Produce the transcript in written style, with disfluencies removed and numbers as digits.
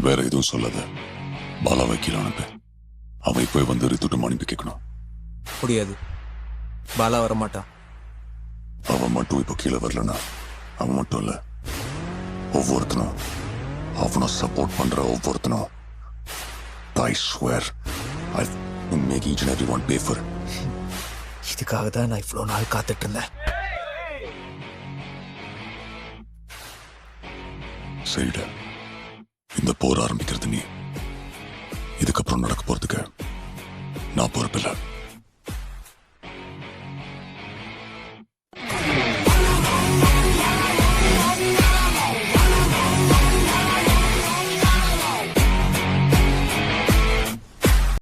வேற எதுவும் சொல்லாத. பாலாவை கீழே அனுப்பு. அவன் இப்போ வந்து ரித்துட்டு மன்னிப்பு கேட்கணும். முடியாது, பாலா வரமாட்டான். அவன் மட்டும் இப்போ கீழே வரலன்னா, அவன் மட்டும் இல்ல, ஒவ்வொருத்தனும் அவனை சப்போர்ட் பண்ற ஒவ்வொருத்தனும், I swear I'll make each and everyone pay for it. இதுக்காக தான் நான் இவ்வளோ நாள் காத்துட்டு இருந்தேன். சரிடா, இந்த போர் ஆரம்பிக்கிறது நீ. இதுக்கப்புறம் நடக்க போறதுக்கு நான் பொறுப்பில்லை.